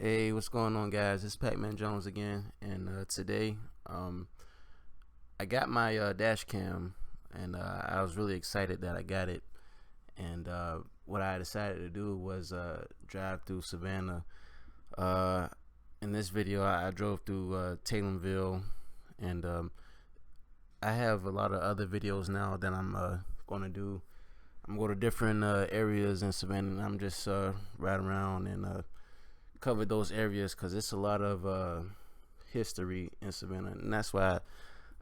Hey, what's going on, guys? It's Pac-Man Jones again, and today I got my dash cam, and I was really excited that I got it. And what I decided to do was drive through Savannah. Uh, in this video, I drove through Tatemville, and I have a lot of other videos now that I'm going to do. I'm going to different areas in Savannah, and I'm just ride around and cover those areas because it's a lot of history in Savannah, and that's why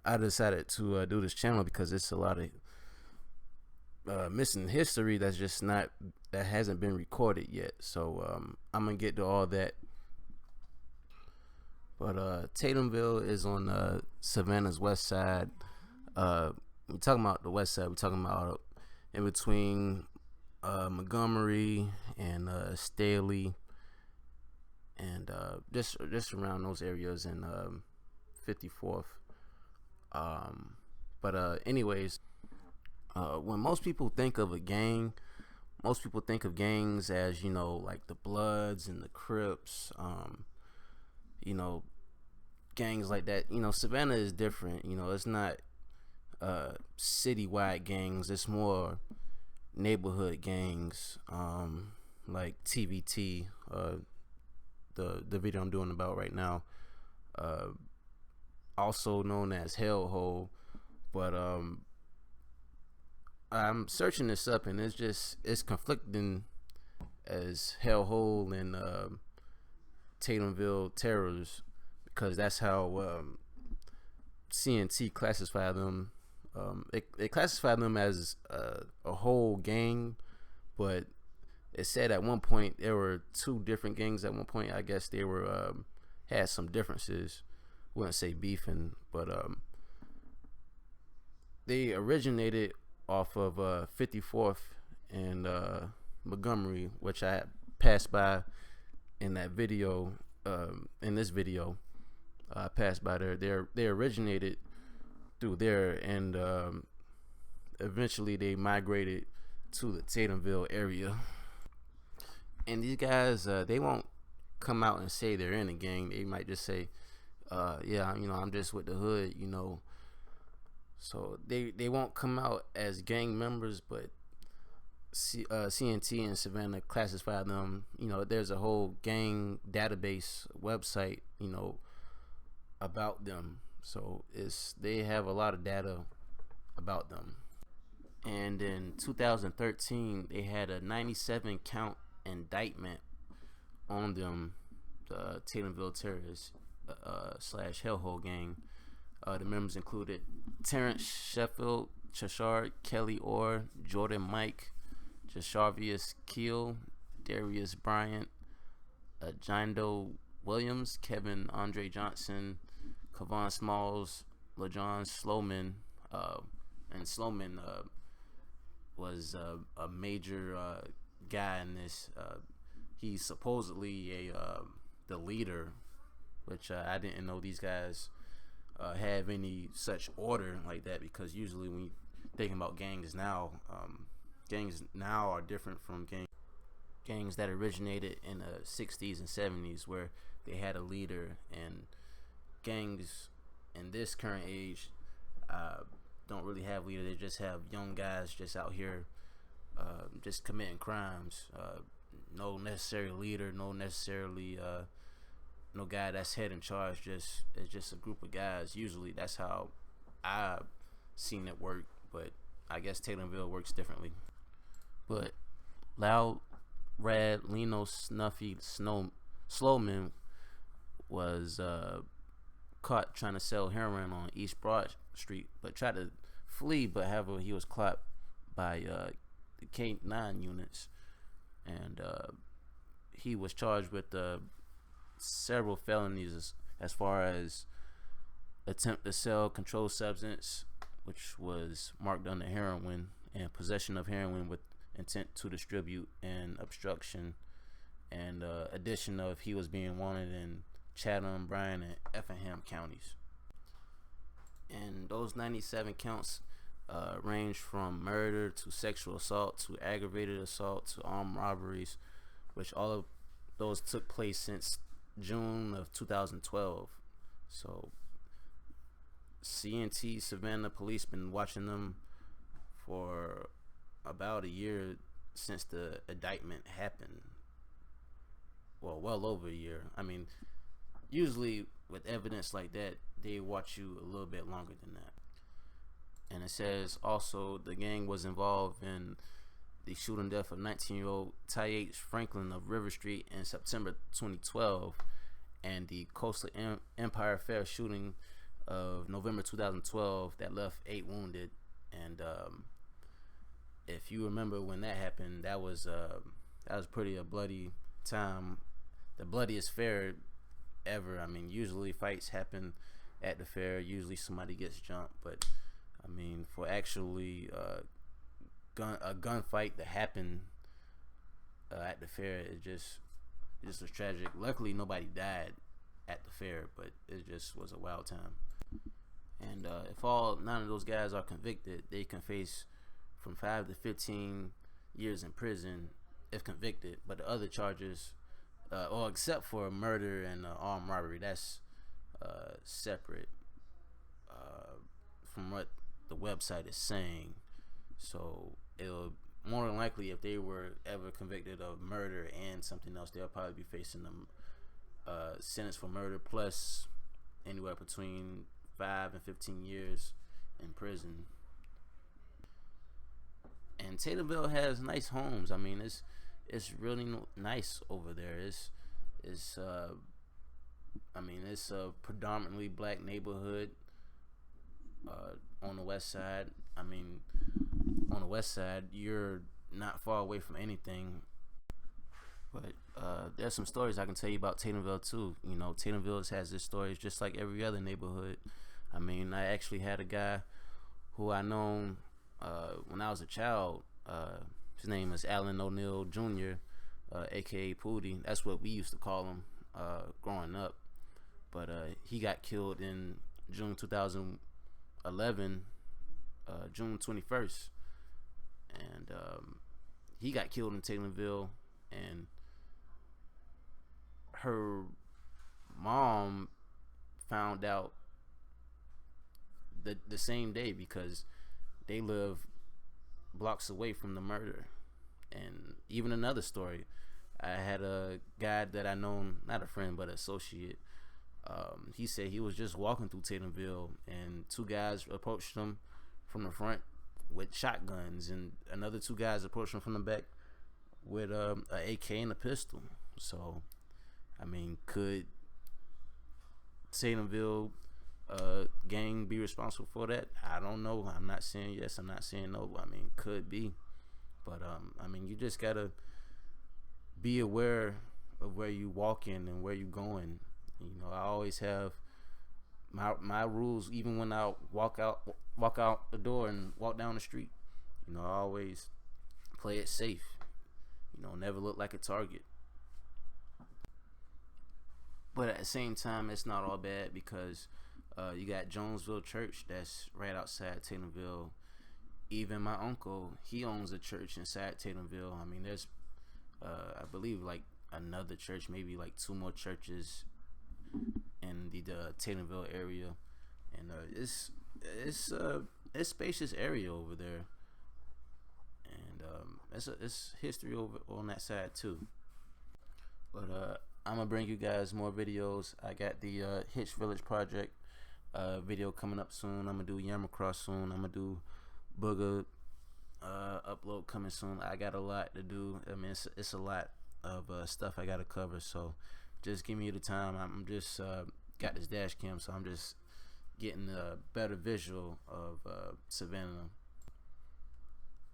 I decided to do this channel, because it's a lot of missing history that hasn't been recorded yet. So I'm gonna get to all that. But Tatemville is on Savannah's west side. We're talking about the west side. We're talking about in between Montgomery and Staley, and just around those areas in 54th. But anyways, when most people think of a gang, most people think of gangs as, like the Bloods and the Crips, gangs like that. Savannah is different. It's not citywide gangs. It's more neighborhood gangs, like TVT, the video I'm doing about right now, also known as Hellhole. But I'm searching this up, and it's conflicting as Hellhole and Tatemville Terrors, because that's how CNT classify them. They classify them as a whole gang, but it said at one point there were two different gangs. At one point, I guess they were had some differences. Wouldn't say beefing, but they originated off of 54th and Montgomery, which I passed by in that video. In this video, I passed by there. They originated through there, and eventually they migrated to the Tatemville area. And these guys, they won't come out and say they're in a gang. They might just say, yeah, I'm just with the hood, So they won't come out as gang members, but CNT and Savannah classify them. There's a whole gang database website, about them. So they have a lot of data about them. And in 2013, they had a 97 count indictment on them, the Tatemville Terrorists / Hellhole gang. The members included Terrence Sheffield, Chashard Kelly Orr, Jordan Mike, Jasharvius Keel, Darius Bryant, Jindo Williams, Kevin Andre Johnson, Kavon Smalls, LaJohn Sloman, and Sloman was a major guy in this. He's supposedly the leader, which I didn't know these guys have any such order like that, because usually when you thinking about gangs now are different from gangs that originated in the 60s and 70s, where they had a leader. And gangs in this current age don't really have leaders. They just have young guys just out here just committing crimes. No necessary leader, no necessarily no guy that's head in charge. It's just a group of guys. Usually that's how I've seen it work, but I guess Tatemville works differently. But Loud Rad Lino Snuffy Slowman was caught trying to sell heroin on East Broad Street, but tried to flee. But however, he was caught by the K9 units, and he was charged with several felonies as far as attempt to sell controlled substance, which was marked under heroin, and possession of heroin with intent to distribute, and obstruction, and addition of he was being wanted in Chatham, Bryan, and Effingham counties. And those 97 counts range from murder to sexual assault to aggravated assault to armed robberies, which all of those took place since June of 2012. So CNT Savannah police been watching them for about a year since the indictment happened. Well over a year. I mean, usually with evidence like that, they watch you a little bit longer than that. And it says also the gang was involved in the shooting death of 19-year-old Tyate Franklin of River Street in September 2012, and the Coastal Empire Fair shooting of November 2012 that left 8 wounded. And if you remember when that happened, that was pretty a bloody time, the bloodiest fair ever. I mean, usually fights happen at the fair, usually somebody gets jumped, but I mean, for actually a gunfight that happened at the fair, it just was tragic. Luckily, nobody died at the fair, but it just was a wild time. And if none of those guys are convicted, they can face from 5 to 15 years in prison if convicted. But the other charges, except for murder and armed robbery, that's separate from what the website is saying. So it'll more than likely, if they were ever convicted of murder and something else, they'll probably be facing them sentence for murder plus anywhere between 5 and 15 years in prison. And Tatemville has nice homes. I mean, it's really nice over there. It's a predominantly black neighborhood on the west side. I mean, on the west side, you're not far away from anything. But there's some stories I can tell you about Tatemville too. You know, Tatemville has its stories just like every other neighborhood. I mean, I actually had a guy who I known when I was a child. His name is Alan O'Neill Jr., aka Pootie. That's what we used to call him growing up. But he got killed in June 2011, June 21st. And he got killed in Tatemville, and her mom found out the same day because they live blocks away from the murder. And even another story, I had a guy that I known, not a friend but an associate. He said he was just walking through Tatemville and 2 guys approached him from the front with shotguns, and another 2 guys approached him from the back with a AK and a pistol. So I mean, could Tatemville gang be responsible for that? I don't know. I'm not saying yes, I'm not saying no. I mean, could be. But I mean, you just gotta be aware of where you walking and where you going. You know, I always have my rules, even when I walk out the door and walk down the street. You know, I always play it safe. You know, never look like a target. But at the same time, it's not all bad because you got Jonesville Church that's right outside Tatemville. Even my uncle, he owns a church inside Tatemville. I mean, there's I believe like another church, maybe like 2 more churches in the Tatemville area, and it's spacious area over there, and it's history over on that side too. But I'm gonna bring you guys more videos. I got the Hitch Village Project video coming up soon. I'm gonna do Yamacross soon. I'm gonna do Booger upload coming soon. I got a lot to do. I mean, it's a lot of stuff I gotta cover, so just give me the time. I'm just got this dash cam, so I'm just getting a better visual of Savannah.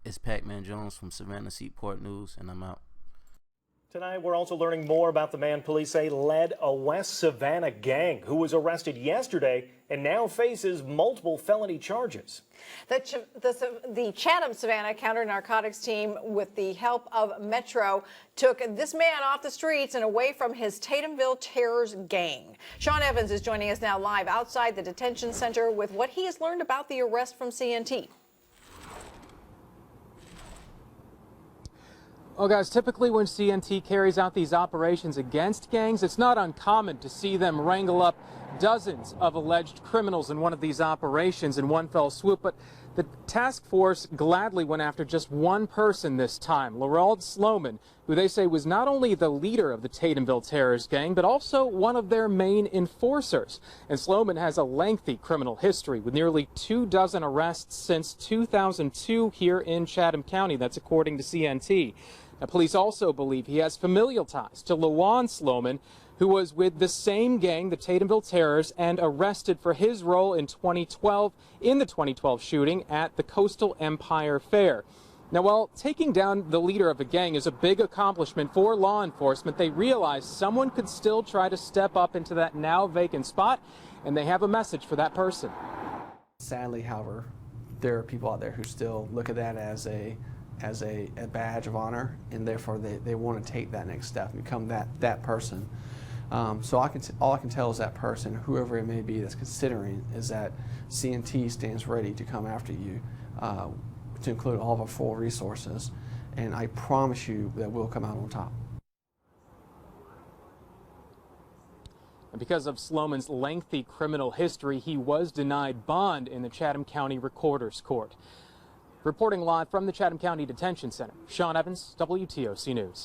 It's Pac-Man Jones from Savannah Seaport News, and I'm out. Tonight, we're also learning more about the man police say led a West Savannah gang who was arrested yesterday and now faces multiple felony charges. The Chatham-Savannah counter-narcotics team, with the help of Metro, took this man off the streets and away from his Tatemville Terrors gang. Sean Evans is joining us now live outside the detention center with what he has learned about the arrest from CNT. Well, guys, typically when CNT carries out these operations against gangs, it's not uncommon to see them wrangle up dozens of alleged criminals in one of these operations in one fell swoop. But the task force gladly went after just one person this time, Laurald Sloman, who they say was not only the leader of the Tatemville terrorist gang, but also one of their main enforcers. And Sloman has a lengthy criminal history with nearly 24 arrests since 2002 here in Chatham County. That's according to CNT. Now, police also believe he has familial ties to Lawan Sloman, who was with the same gang, the Tatemville Terrors, and arrested for his role in 2012 in the 2012 shooting at the Coastal Empire Fair. Now, while taking down the leader of a gang is a big accomplishment for law enforcement, they realize someone could still try to step up into that now vacant spot, and they have a message for that person. Sadly, however, there are people out there who still look at that as a badge of honor, and therefore they want to take that next step and become that person. So all I can tell is that person, whoever it may be that's considering, is that CNT stands ready to come after you, to include all of our full resources, and I promise you that we'll come out on top. And because of Sloman's lengthy criminal history, he was denied bond in the Chatham County Recorder's Court. Reporting live from the Chatham County Detention Center, Sean Evans, WTOC News.